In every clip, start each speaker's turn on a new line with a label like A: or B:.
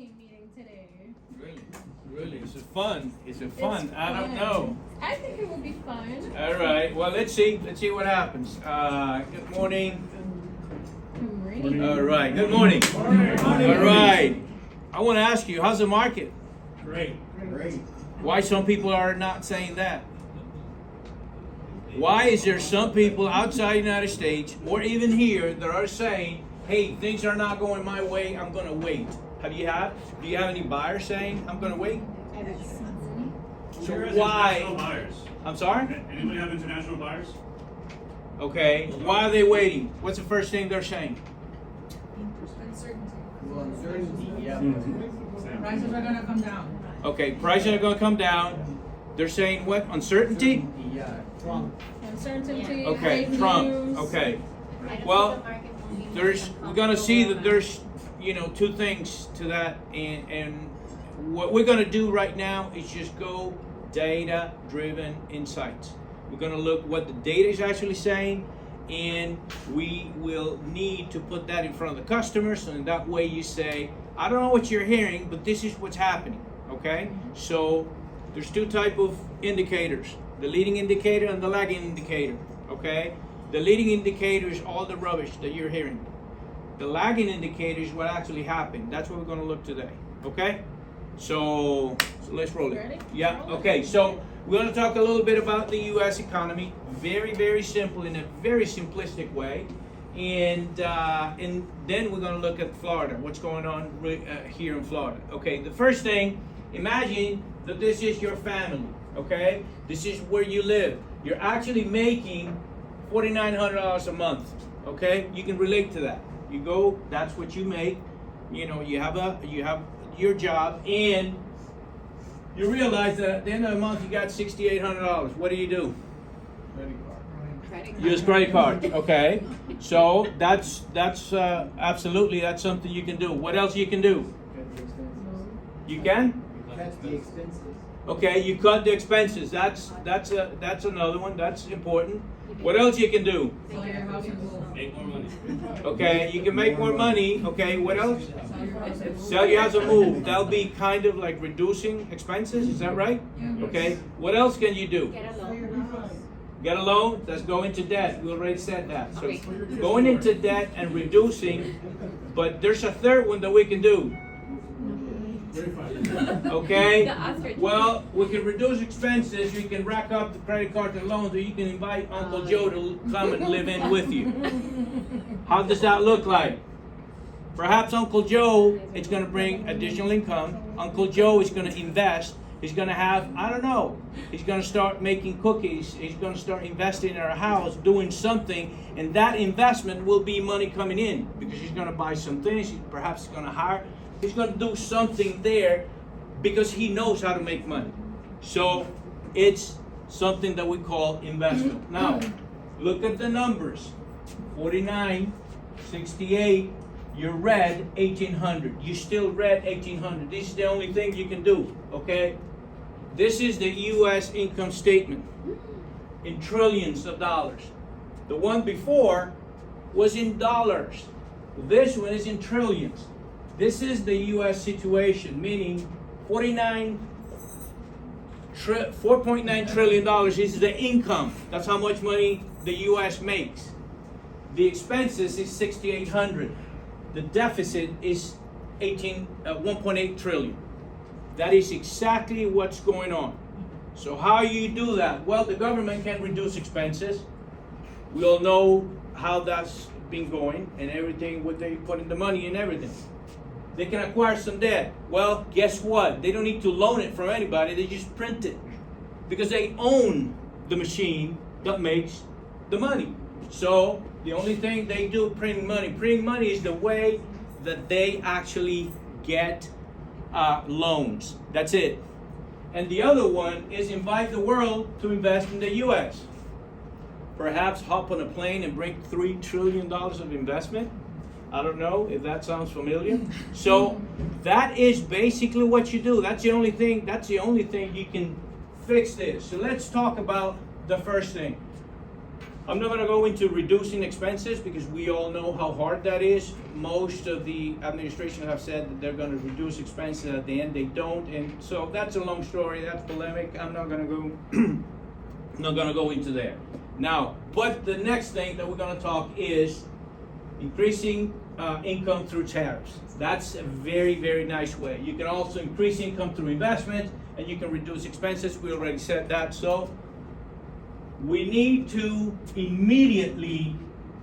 A: team meeting today.
B: Really? Is it fun? Is it fun? I don't know.
A: I think it will be fun.
B: All right. Well, let's see. Let's see what happens. Good morning.
A: Good morning.
B: All right. Good morning. All right. I want to ask you, how's the market?
C: Great.
B: Why some people are not saying that? Why is there some people outside the United States or even here that are saying, hey, things are not going my way, I'm going to wait? Do you have any buyers saying, I'm going to wait? So why?
C: International buyers.
B: I'm sorry?
C: Anybody have international buyers?
B: Okay. Why are they waiting? What's the first thing they're saying?
D: Uncertainty, yeah.
E: Prices are gonna come down.
B: Okay, prices are going to come down. They're saying what? Uncertainty?
D: Yeah. Trump.
A: Uncertainty.
B: Okay,
A: fake
B: Trump.
A: news.
B: Okay. Well, we're going to see that there's, two things to that, and what we're going to do right now is just go data-driven insights. We're going to look what the data is actually saying, and we will need to put that in front of the customers, and that way you say, I don't know what you're hearing, but this is what's happening, okay? So there's two type of indicators, the leading indicator and the lagging indicator, okay? The leading indicator is all the rubbish that you're hearing. The lagging indicator is what actually happened. That's what we're going to look today, okay? So let's roll it.
A: Ready?
B: Yeah, okay. So we're going to talk a little bit about the U.S. economy. Very, very simple, in a very simplistic way. And then we're going to look at Florida, what's going on here in Florida. Okay, the first thing, imagine that this is your family, okay? This is where you live. You're actually making $4,900 a month, okay? You can relate to that. You go, that's what you make. You have your job, and you realize that at the end of the month you got $6,800. What do?
D: Credit card.
B: Use credit card. Okay. So that's absolutely, that's something you can do. What else you can do?
D: Cut the expenses.
B: You can?
D: Cut the expenses.
B: Okay, you cut the expenses. That's another one. That's important. What else you can do?
E: Sell your house and move.
C: Make more money.
B: Okay, you can make more money. Okay, what else?
E: Sell your house and move.
B: Sell your house and move. That'll be kind of like reducing expenses. Is that right?
E: Yeah.
B: Okay. What else can you do?
F: Get a loan.
B: Get a loan? Let's go into debt. We already said that. So going into debt and reducing, but there's a third one that we can do. Okay? Well, we can reduce expenses, you can rack up the credit card and loans, or you can invite Uncle Joe to come and live in with you. How does that look like? Perhaps Uncle Joe is going to bring additional income. Uncle Joe is going to invest. He's going to have, I don't know, he's going to start making cookies. He's going to start investing in our house, doing something, and that investment will be money coming in because he's going to buy some things. Perhaps he's going to hire. He's going to do something there because he knows how to make money. So it's something that we call investment. Now, look at the numbers. 49, 68, you read 1,800. You still read 1,800. This is the only thing you can do, okay? This is the U.S. income statement in trillions of dollars. The one before was in dollars. This one is in trillions. This is the U.S. situation, meaning $4.9 trillion. This is the income. That's how much money the U.S. makes. The expenses is 6,800. The deficit is 1.8 trillion. That is exactly what's going on. So how you do that? Well, the government can reduce expenses. We all know how that's been going and everything, what they put in the money and everything. They can acquire some debt. Well, guess what? They don't need to loan it from anybody. They just print it because they own the machine that makes the money. So the only thing they do, printing money. Printing money is the way that they actually get loans. That's it. And the other one is invite the world to invest in the U.S. Perhaps hop on a plane and bring $3 trillion of investment. I don't know if that sounds familiar. So that is basically what you do. That's the only thing you can fix this. So let's talk about the first thing. I'm not going to go into reducing expenses because we all know how hard that is. Most of the administration have said that they're going to reduce expenses. At the end, they don't, and so that's a long story. That's polemic. I'm not going to go. Not going to go into there. Now, but the next thing that we're going to talk is increasing income through tariffs. That's a very, very nice way. You can also increase income through investment, and you can reduce expenses. We already said that. So we need to immediately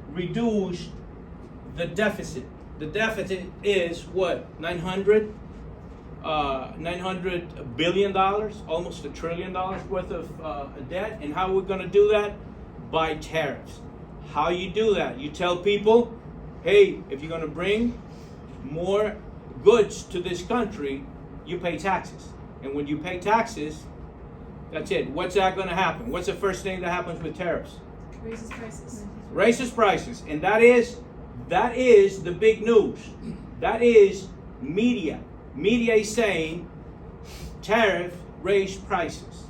B: reduce the deficit. The deficit is what? $900 billion, almost $1 trillion worth of debt. And how are we going to do that? By tariffs. How you do that? You tell people, hey, if you're going to bring more goods to this country, you pay taxes. And when you pay taxes, that's it. What's that going to happen? What's the first thing that happens with tariffs?
A: Raises prices.
B: Raises prices. And that is the big news. That is media. Media is saying tariff raise prices.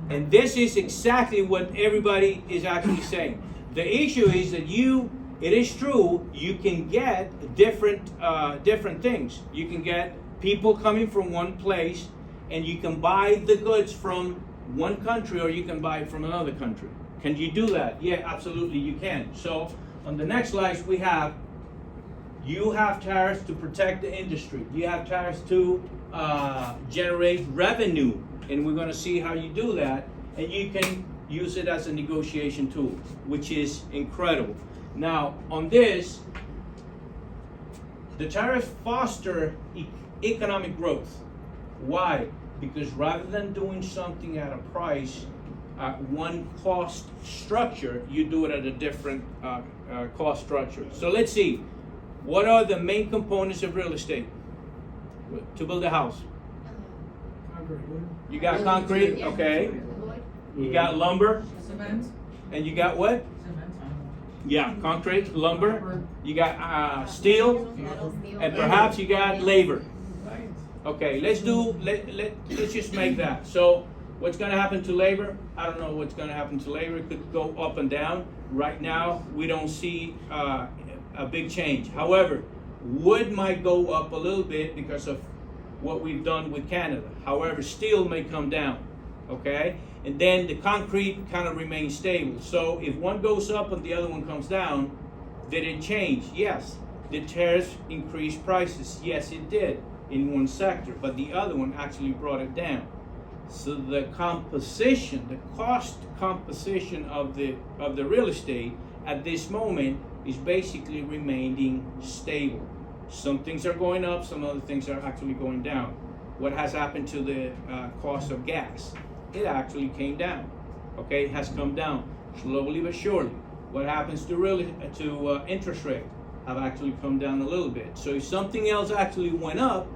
B: And this is exactly what everybody is actually saying. The issue is that it is true, you can get different things. You can get people coming from one place, and you can buy the goods from one country, or you can buy it from another country. Can you do that? Yeah, absolutely you can. So on the next slide you have tariffs to protect the industry. You have tariffs to generate revenue, and we're going to see how you do that. And you can use it as a negotiation tool, which is incredible. Now, on this, the tariffs foster economic growth. Why? Because rather than doing something at a price, one cost structure, you do it at a different cost structure. So let's see. What are the main components of real estate to build a house? You got concrete, okay. You got lumber,
E: Cement.
B: and you got what?
E: Cement.
B: Yeah, concrete, lumber. You got steel, and perhaps you got labor. Okay, let's just make that. So what's going to happen to labor? I don't know what's going to happen to labor. It could go up and down. Right now, we don't see a big change. However, wood might go up a little bit because of what we've done with Canada. However, steel may come down, okay? And then the concrete kind of remains stable. So if one goes up and the other one comes down, did it change? Yes. Did tariffs increase prices? Yes, it did in one sector, but the other one actually brought it down. So the composition, the cost composition of the real estate at this moment is basically remaining stable. Some things are going up, some other things are actually going down. What has happened to the cost of gas? It actually came down. Okay, it has come down slowly but surely. What happens to interest rate? Have actually come down a little bit. So if something else actually went up,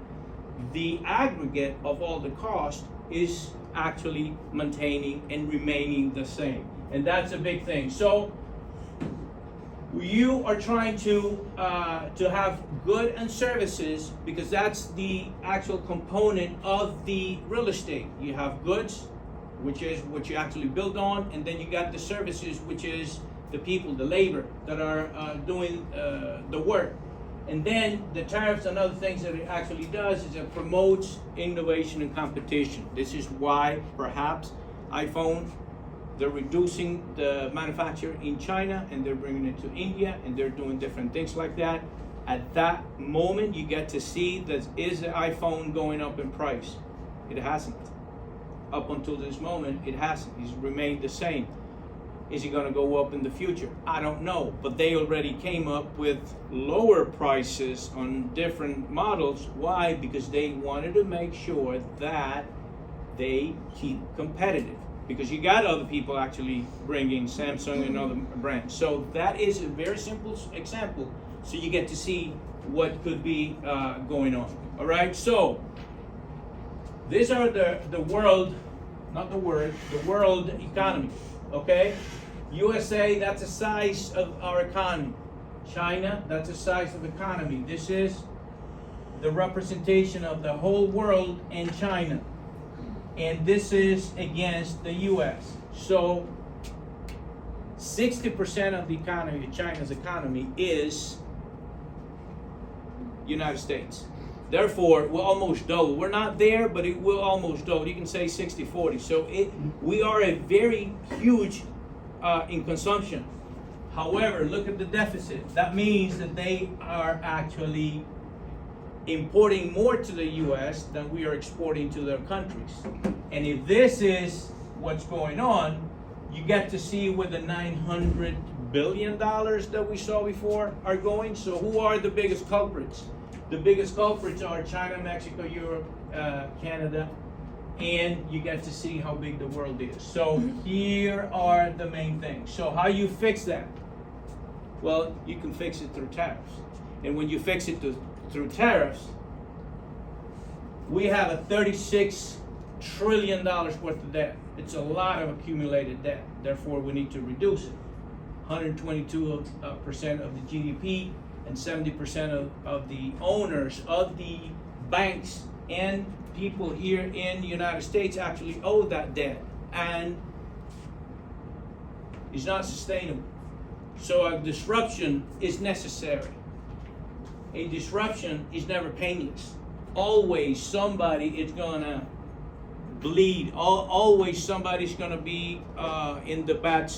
B: the aggregate of all the cost is actually maintaining and remaining the same. And that's a big thing. So you are trying to have goods and services, because that's the actual component of the real estate. You have goods, which is what you actually build on, and then you got the services, which is the people, the labor that are doing the work. And then the tariffs and other things that it actually does is it promotes innovation and competition. This is why perhaps iPhone, they're reducing the manufacture in China and they're bringing it to India, and they're doing different things like that. At that moment, you get to see that is the iPhone going up in price? It hasn't. Up until this moment, it hasn't. It's remained the same. Is it going to go up in the future? I don't know. But they already came up with lower prices on different models. Why? Because they wanted to make sure that they keep competitive. Because you got other people actually bringing Samsung and other brands. So that is a very simple example. So you get to see what could be going on. All right. So these are the world, not the word, the world economy. Okay. USA, that's the size of our economy. China, that's the size of the economy. This is the representation of the whole world in China. And this is against the US. So 60% of the economy, China's economy, is United States. Therefore, we'll almost double. We're not there, but it will almost double. You can say 60-40. So we are a very huge in consumption. However, look at the deficit. That means that they are actually importing more to the U.S. than we are exporting to their countries. And if this is what's going on, you get to see where the $900 billion that we saw before are going. So who are the biggest culprits? The biggest culprits are China, Mexico, Europe, Canada, and you get to see how big the world is. So here are the main things. So how you fix that? Well, you can fix it through tariffs. And when you fix it through tariffs, we have a $36 trillion worth of debt. It's a lot of accumulated debt. Therefore, we need to reduce it. 122% of the GDP and 70% of the owners of the banks and people here in the United States actually owe that debt. And it's not sustainable. So a disruption is necessary. A disruption is never painless. Always somebody is gonna bleed. Always somebody's gonna be in the back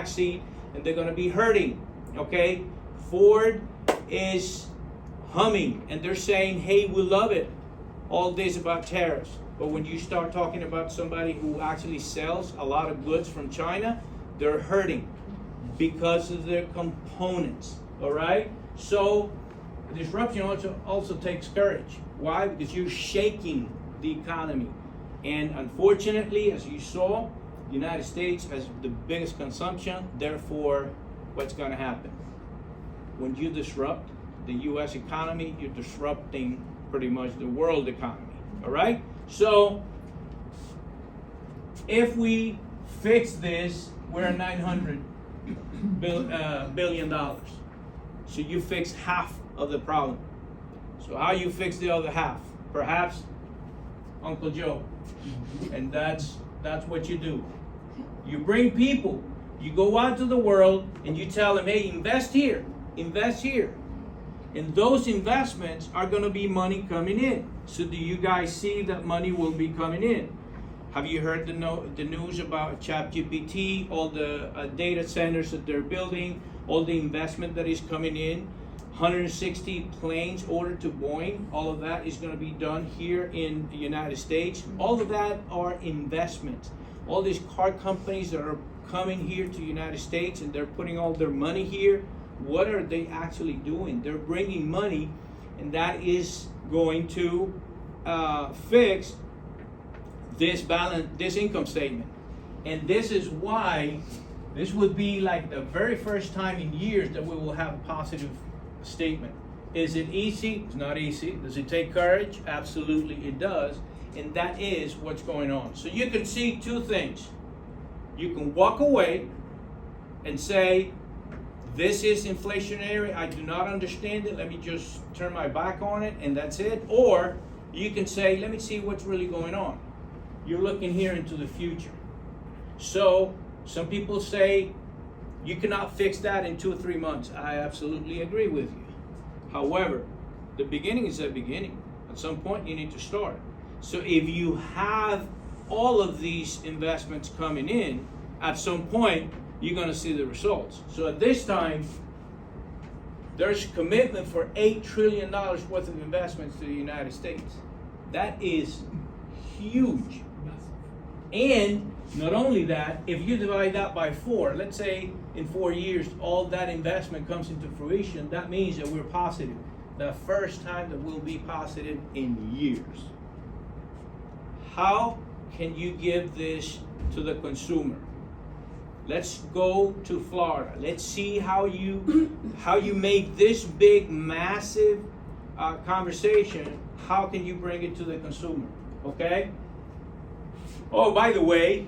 B: seat, and they're gonna be hurting. Okay, Ford is humming, and they're saying, "Hey, we love it." All this about tariffs, but when you start talking about somebody who actually sells a lot of goods from China, they're hurting because of their components. All right. So disruption also takes courage. Why? Because you're shaking the economy. And unfortunately, as you saw, the United States has the biggest consumption. Therefore, what's going to happen? When you disrupt the U.S. economy, you're disrupting pretty much the world economy. All right? So if we fix this, we're at $900 billion. So you fix half of the problem. So how you fix the other half? Perhaps Uncle Joe. And that's what you do. You bring people, you go out to the world and you tell them, hey, invest here, invest here. And those investments are going to be money coming in. So do you guys see that money will be coming in? Have you heard the news about ChatGPT, all the data centers that they're building, all the investment that is coming in? 160 planes ordered to Boeing. All of that is going to be done here in the United States. All of that are investments. All these car companies that are coming here to the United States and they're putting all their money here, what are they actually doing? They're bringing money, and that is going to fix this income statement. And this is why this would be like the very first time in years that we will have a positive statement. Is it easy? It's not easy. Does it take courage? Absolutely it does. And that is what's going on. So you can see two things. You can walk away and say, this is inflationary, I do not understand it, let me just turn my back on it and that's it. Or you can say, let me see what's really going on. You're looking here into the future. So some people say you cannot fix that in 2 or 3 months. I absolutely agree with you. However, the beginning is the beginning. At some point you need to start. So if you have all of these investments coming in, at some point you're going to see the results. So at this time, there's commitment for $8 trillion worth of investments to the United States. That is huge. And not only that, if you divide that by 4, let's say in 4 years, all that investment comes into fruition, that means that we're positive. The first time that we'll be positive in years. How can you give this to the consumer? Let's go to Florida. Let's see how you make this big, massive conversation. How can you bring it to the consumer? Okay? Oh, by the way,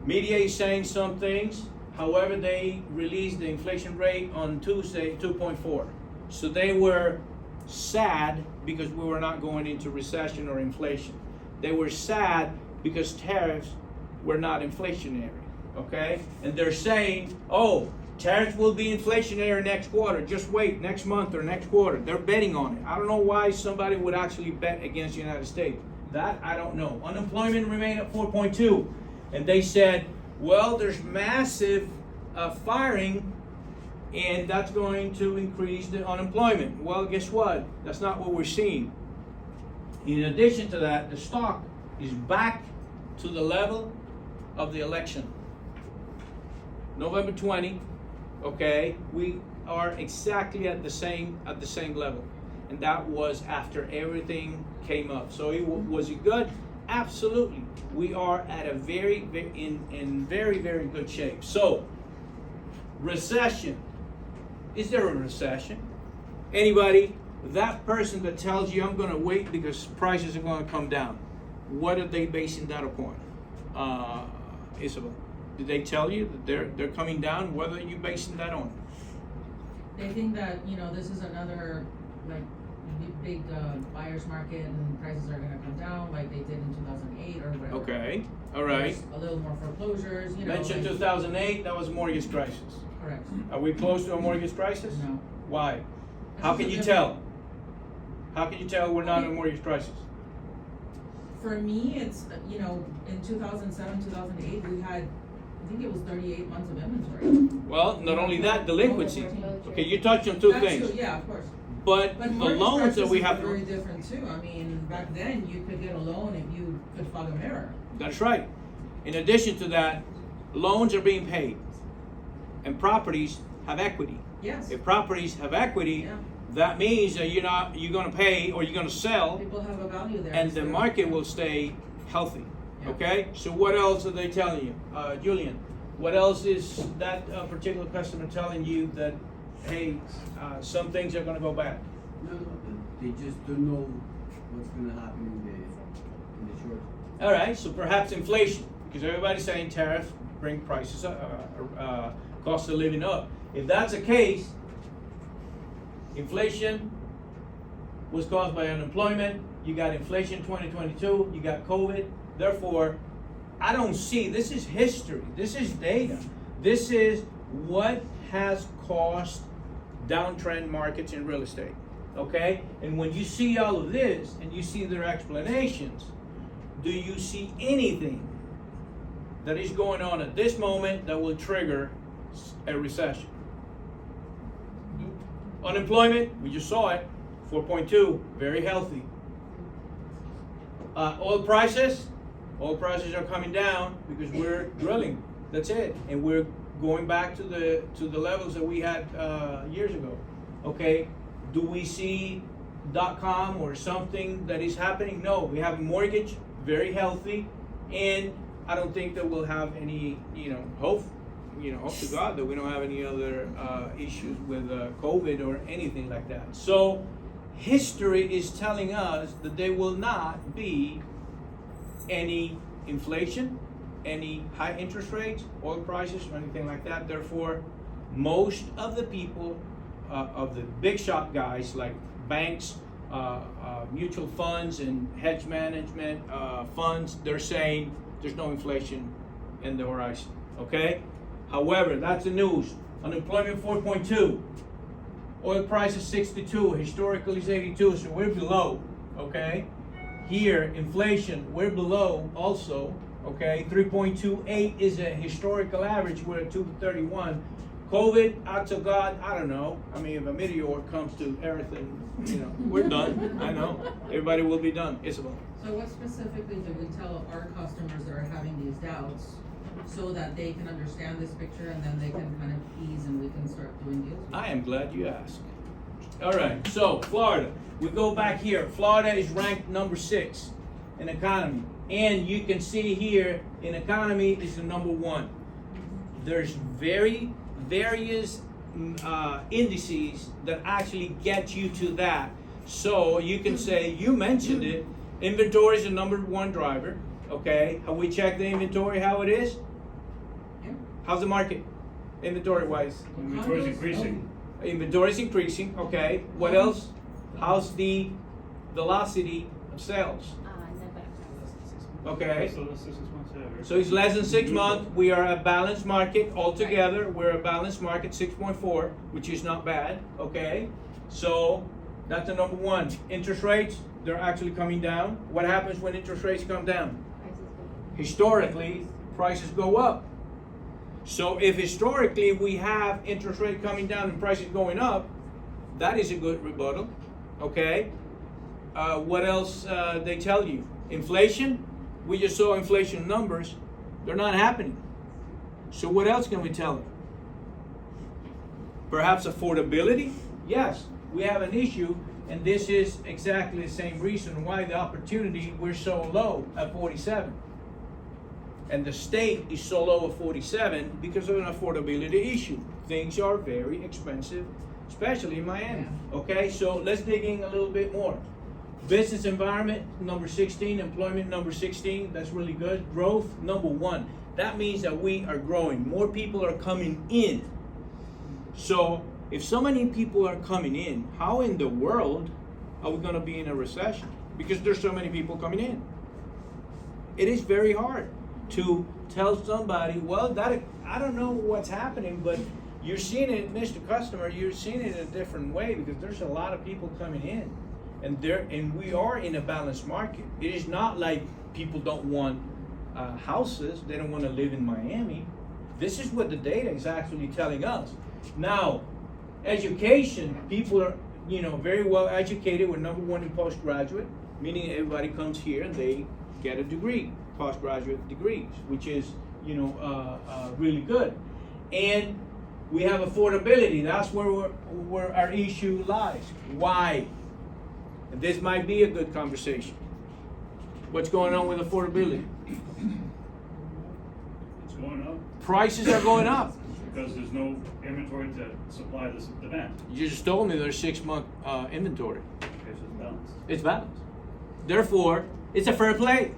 B: media is saying some things. However, they released the inflation rate on Tuesday, 2.4. So they were sad because we were not going into recession or inflation. They were sad because tariffs were not inflationary. okay? And they're saying, oh, tariffs will be inflationary next quarter. Just wait, next month or next quarter. They're betting on it. I don't know why somebody would actually bet against the United States. That I don't know. Unemployment remained at 4.2, and they said, well, there's massive firing, and that's going to increase the unemployment. Well, guess what? That's not what we're seeing. In addition to that, the stock is back to the level of the election. November 20, okay, we are exactly at the same level, and that was after everything came up. So was it good? Absolutely. We are at a very good shape. So, recession. Is there a recession? Anybody? That person that tells you I'm going to wait because prices are going to come down, what are they basing that upon? Isabel, did they tell you that they're coming down? What are you basing that on?
E: They think that, this is another, like, big buyer's market and prices are gonna come down like they did in 2008 or whatever.
B: Okay, all right.
E: There's a little more foreclosures,
B: Mentioned 2008, that was a mortgage crisis.
E: Correct.
B: Are we close to a mortgage crisis?
E: No.
B: Why? How can you tell? How can you tell we're not in a mortgage crisis?
E: For me, it's, in 2007, 2008, we had, I think it was 38 months of inventory.
B: Well, not only that, delinquency. Okay, you touched on two
E: That's
B: things.
E: true, yeah, of course.
B: But the
E: mortgage
B: loans that we
E: prices
B: have
E: are very different too. I mean, back then you could get a loan if you could fog a mirror.
B: That's right. In addition to that, loans are being paid, and properties have equity.
E: Yes.
B: If properties have equity,
E: Yeah.
B: that means that you're going to pay or you're going to sell,
E: People have a value there.
B: and the market will stay healthy.
E: Yeah.
B: Okay. So what else are they telling you, Julian? What else is that particular customer telling you that, hey, some things are going to go bad?
D: No, they just don't know what's gonna happen in the short.
B: All right, so perhaps inflation, because everybody's saying tariffs bring prices, cost of living up. If that's the case, inflation was caused by unemployment. You got inflation 2022. You got COVID. Therefore, I don't see. This is history. This is data. This is what has caused downtrend markets in real estate. Okay? And when you see all of this and you see their explanations, do you see anything that is going on at this moment that will trigger a recession? Unemployment, we just saw it, 4.2, very healthy. Oil prices are coming down because we're drilling. That's it, and we're going back to the levels that we had years ago. Okay, do we see .com or something that is happening? No, we have a mortgage, very healthy, and I don't think that we'll have any, hope to God that we don't have any other issues with COVID or anything like that. So history is telling us that there will not be any inflation, any high interest rates, oil prices, or anything like that. Therefore, most of the people, of the big shot guys like banks, mutual funds, and hedge management funds, they're saying there's no inflation in the horizon. Okay? However, that's the news. Unemployment 4.2. Oil price is 62. Historically is 82. So we're below. Okay? Here, inflation, we're below also. Okay? 3.28 is a historical average. We're at 231. COVID, out to God, I don't know. I mean, if a meteor comes to Earth and, we're done. I know. Everybody will be done. Isabel.
E: So what specifically do we tell our customers that are having these doubts so that they can understand this picture and then they can kind of ease and we can start doing deals?
B: I am glad you asked. All right, so Florida. We go back here. Florida is ranked number 6 in economy. And you can see here, in economy is the number 1. There's various indices that actually get you to that. So you can say, you mentioned it, inventory is the number 1 driver. Okay, have we checked the inventory, how it is?
E: Yeah.
B: How's the market, inventory-wise?
C: Inventory is increasing.
B: Inventory is increasing, okay. What else? How's the velocity of sales? Okay?
C: So that's 6 months, yeah.
B: So it's less than 6 months. We are a balanced market altogether. We're a balanced market, 6.4, which is not bad. Okay? So that's the number one. Interest rates, they're actually coming down. What happens when interest rates come down? Historically, prices go up. So if historically we have interest rate coming down and prices going up, that is a good rebuttal. Okay? What else they tell you? Inflation? We just saw inflation numbers. They're not happening. So what else can we tell them? Perhaps affordability? Yes, we have an issue, and this is exactly the same reason why the opportunity we're so low at 47. And the state is so low at 47 because of an affordability issue. Things are very expensive, especially in Miami. Okay, so let's dig in a little bit more. Business environment, number 16. Employment, number 16. That's really good. Growth, number 1. That means that we are growing. More people are coming in. So if so many people are coming in, how in the world are we going to be in a recession? Because there's so many people coming in. It is very hard to tell somebody, well, that I don't know what's happening, but you're seeing it, Mr. Customer, you're seeing it in a different way because there's a lot of people coming in. And we are in a balanced market. It is not like people don't want houses, they don't want to live in Miami. This is what the data is actually telling us. Now, education, people are, very well educated. We're number 1 in postgraduate, meaning everybody comes here and they get a degree, postgraduate degrees, which is, really good. And we have affordability. That's where our issue lies. Why? And this might be a good conversation. What's going on with affordability?
C: It's going up
B: Prices are going up.
C: because there's no inventory to supply this demand.
B: You just told me there's 6-month inventory.
C: Okay, so it's balanced.
B: It's balanced. Therefore, it's a fair play.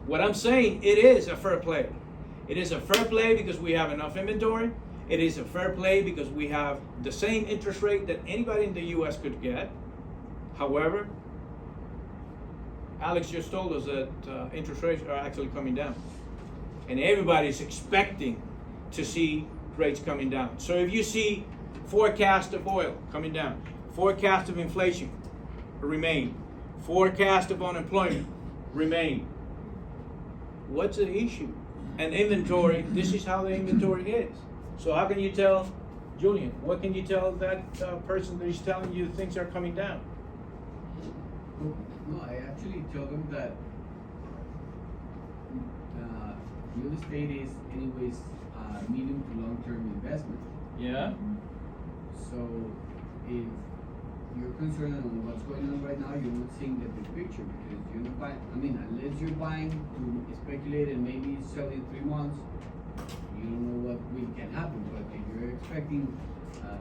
B: What I'm saying, it is a fair play. It is a fair play because we have enough inventory. It is a fair play because we have the same interest rate that anybody in the U.S. could get. However, Alex just told us that interest rates are actually coming down. And everybody's expecting to see rates coming down. So if you see forecast of oil coming down, forecast of inflation remain, forecast of unemployment remain, what's the issue? And inventory, this is how the inventory is. So how can you tell, Julian, what can you tell that person that is telling you things are coming down?
D: No, I actually tell them that real estate is anyways medium to long-term investment.
B: Yeah?
D: So if you're concerned on what's going on right now, you're not seeing the big picture because you're not buying, unless you're buying to speculate and maybe sell in 3 months, you don't know what will can happen. But if you're expecting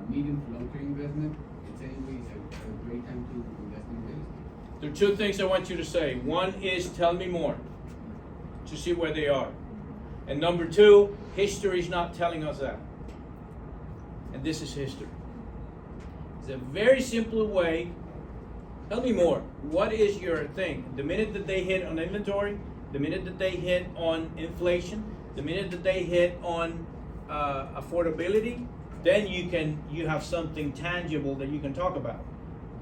D: medium to long-term investment, it's anyways a great time to invest in real estate.
B: There are 2 things I want you to say. One is tell me more to see where they are. And number 2, history is not telling us that. And this is history. It's a very simple way. Tell me more. What is your thing? The minute that they hit on inventory, the minute that they hit on inflation, the minute that they hit on affordability, then you have something tangible that you can talk about.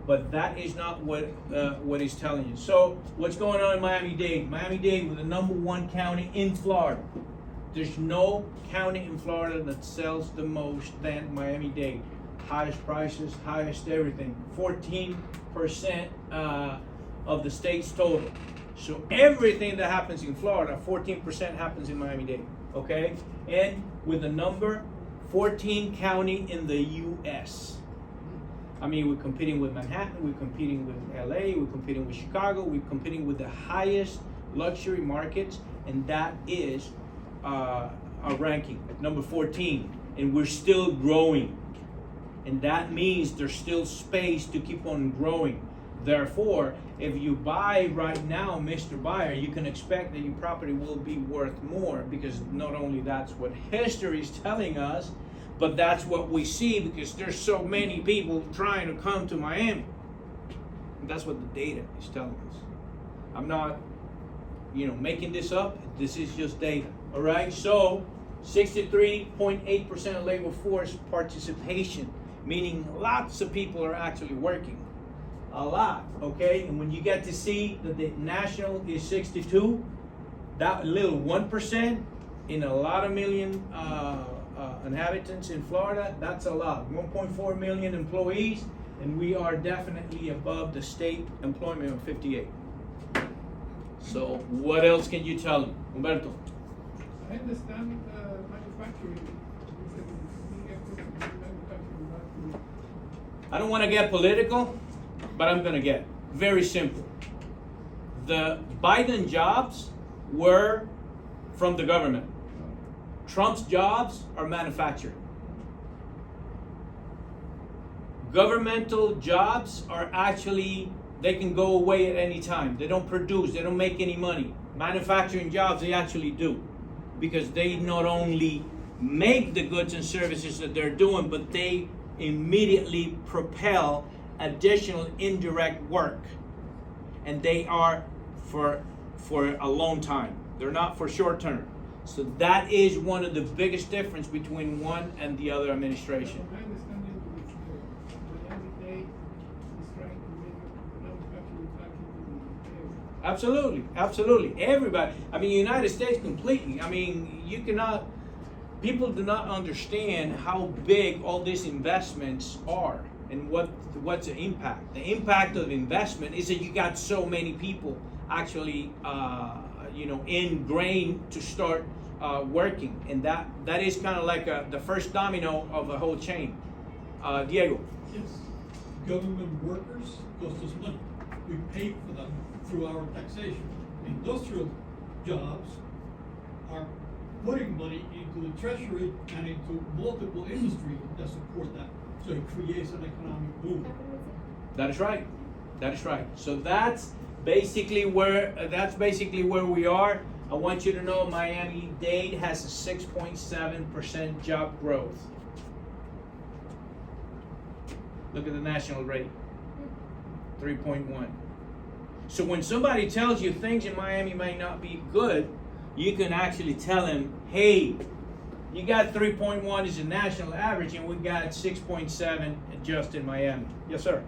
B: But that is not what he's telling you. So what's going on in Miami-Dade? Miami-Dade with the number 1 county in Florida. There's no county in Florida that sells the most than Miami-Dade. Highest prices, highest everything. 14% of the state's total. So everything that happens in Florida, 14% happens in Miami-Dade. Okay? And with the number 14 county in the U.S. We're competing with Manhattan, we're competing with LA, we're competing with Chicago, we're competing with the highest luxury markets, and that is our ranking at number 14. And we're still growing. And that means there's still space to keep on growing. Therefore, if you buy right now, Mr. Buyer, you can expect that your property will be worth more because not only that's what history is telling us, but that's what we see because there's so many people trying to come to Miami. And that's what the data is telling us. I'm not making this up. This is just data. All right. So 63.8% of labor force participation, meaning lots of people are actually working. A lot. Okay. And when you get to see that the national is 62, that little 1% in a lot of million inhabitants in Florida, that's a lot. 1.4 million employees, and we are definitely above the state employment of 58. So what else can you tell them, Humberto?
F: I understand manufacturing. You said manufacturing.
B: I don't want to get political, but I'm going to get very simple. The Biden jobs were from the government. Trump's jobs are manufacturing. Governmental jobs are actually, they can go away at any time. They don't produce, they don't make any money. Manufacturing jobs, they actually do. Because they not only make the goods and services that they're doing, but they immediately propel additional indirect work. And they are for a long time. They're not for short term. So that is one of the biggest difference between one and the other administration.
F: My understanding is Miami-Dade is trying to make manufacturing factory.
B: Absolutely, absolutely. Everybody, I mean, United States completely. I mean, people do not understand how big all these investments are and what's the impact. The impact of investment is that you got so many people actually, ingrained to start working, and that is kind of like the first domino of the whole chain. Diego.
G: Yes, government workers cost us money. We pay for them through our taxation. Industrial jobs are putting money into the treasury and into multiple industries that support that. So it creates an economic boom.
B: That is right. That is right. So that's basically where we are. I want you to know Miami-Dade has a 6.7% job growth. Look at the national rate, 3.1. So when somebody tells you things in Miami might not be good, you can actually tell them, hey, you got 3.1 as a national average, and we got 6.7 just in Miami. Yes, sir.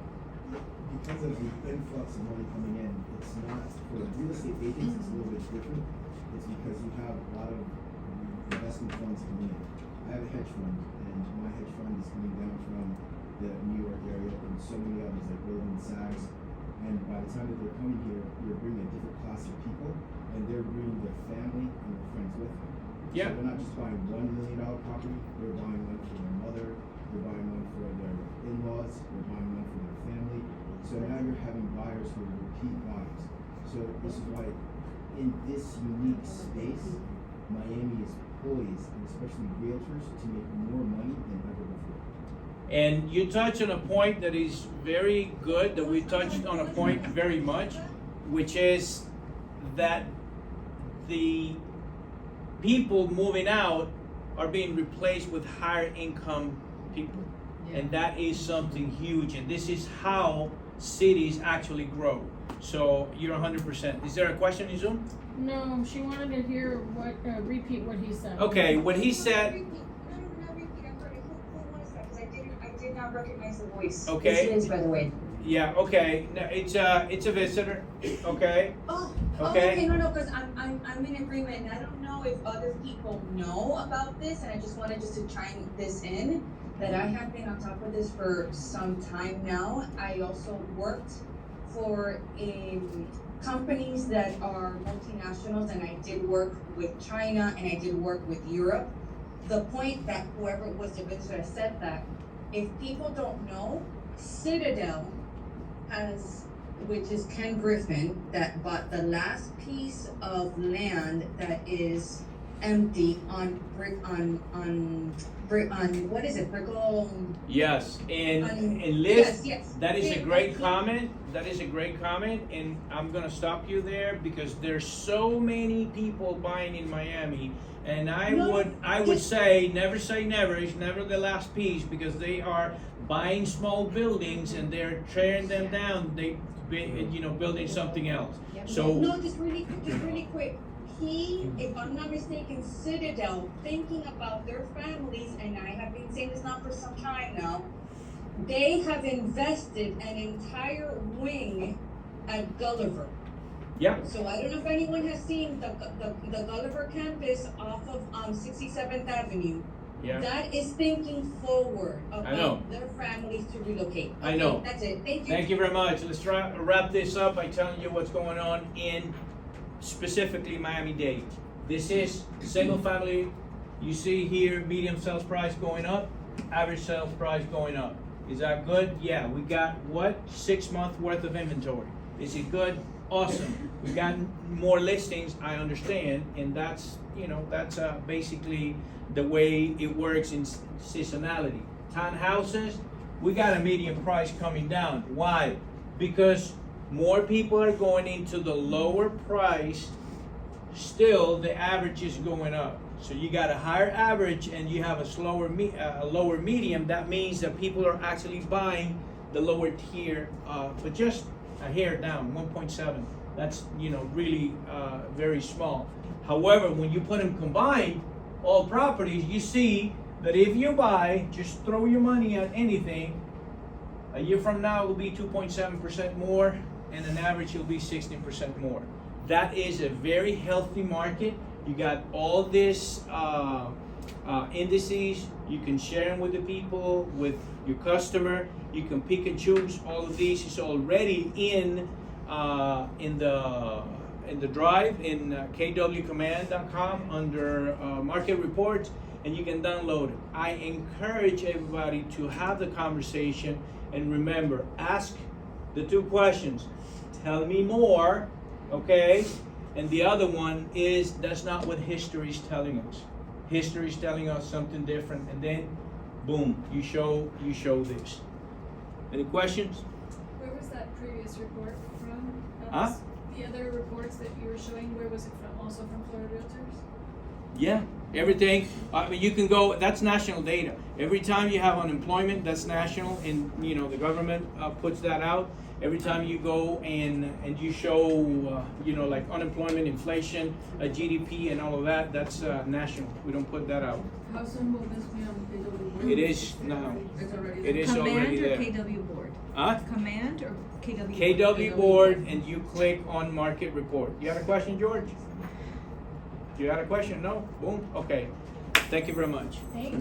H: Because of the influx of money coming in, it's not, for real estate agents, it's a little bit different. It's because you have a lot of investment funds coming in. I have a hedge fund, and my hedge fund is coming down from the New York area and so many others like Goldman Sachs. And by the time that they're coming here, you're bringing a different class of people, and they're bringing their family and their friends with them.
B: Yeah.
H: So they're not just buying $1 million property, they're buying one for their mother, they're buying one for their in-laws, they're buying one for their family. So now you're having buyers who are repeat buyers. So this is why in this unique space, Miami is poised, and especially realtors, to make more money than ever before.
B: And you touched on a point that is very good, that we touched on a point very much, which is that the people moving out are being replaced with higher income people.
E: Yeah.
B: And that is something huge, and this is how cities actually grow. So you're 100%. Is there a question in Zoom?
A: No, she wanted to hear repeat what he said.
B: Okay, what he said.
I: Who was that? Because I did not recognize the voice.
B: Okay.
I: This is, by the way.
B: Yeah. Okay. No, it's a visitor. Okay.
I: Oh.
B: Okay.
I: Okay. No. Because I'm in agreement, and I don't know if other people know about this, and I just wanted to chime this in. That I have been on top of this for some time now. I also worked for companies that are multinationals, and I did work with China, and I did work with Europe. The point that whoever was the visitor said that if people don't know, Citadel has, which is Ken Griffin, that bought the last piece of land that is empty on what is it, Brickle?
B: Yes, and Liz,
I: yes.
B: that is a great comment. That is a great comment, and I'm gonna stop you there because there's so many people buying in Miami, and I would say never say never. It's never the last piece because they are buying small buildings and they're tearing them down, building something else. So.
I: No, just really quick. He, if I'm not mistaken, Citadel, thinking about their families, and I have been saying this now for some time now, they have invested an entire wing at Gulliver.
B: Yeah.
I: So I don't know if anyone has seen the Gulliver campus off of 67th Avenue.
B: Yeah.
I: That is thinking forward
B: I know.
I: about their families to relocate.
B: I know.
I: That's it. Thank you.
B: Thank you very much. Let's wrap this up by telling you what's going on in specifically Miami-Dade. This is single family. You see here medium sales price going up, average sales price going up. Is that good? Yeah. We got what? 6 months worth of inventory. Is it good? Awesome. We got more listings, I understand, and that's basically the way it works in seasonality. Townhouses, we got a median price coming down. Why? Because more people are going into the lower price. Still, the average is going up. So you got a higher average and you have a lower medium. That means that people are actually buying the lower tier, but just a hair down, 1.7. That's really very small. However, when you put them combined, all properties, you see that if you buy, just throw your money at anything, a year from now it will be 2.7% more, and an average it will be 16% more. That is a very healthy market. You got all this indices. You can share them with the people, with your customer. You can pick and choose. All of these is already in the drive in kwcommand.com under market reports, and you can download it. I encourage everybody to have the conversation, and remember, ask the 2 questions. Tell me more, okay? And the other one is, that's not what history is telling us. History is telling us something different, and then boom, you show this. Any questions?
J: Where was that previous report from?
B: Huh?
J: The other reports that you were showing, where was it from? Also from Florida Realtors?
B: Yeah, everything. I mean, you can go. That's national data. Every time you have unemployment, that's national, and the government puts that out. Every time you go and you show, like unemployment, inflation, GDP, and all of that, that's national. We don't put that out.
E: How soon will this be on KW board?
B: It is now.
E: It's already
B: It is already there.
K: Command or KW board?
B: Huh?
K: Command or KW?
B: KW board, and you click on market report. You had a question, George? You had a question? No? Boom. Okay. Thank you very much.
J: Thank you.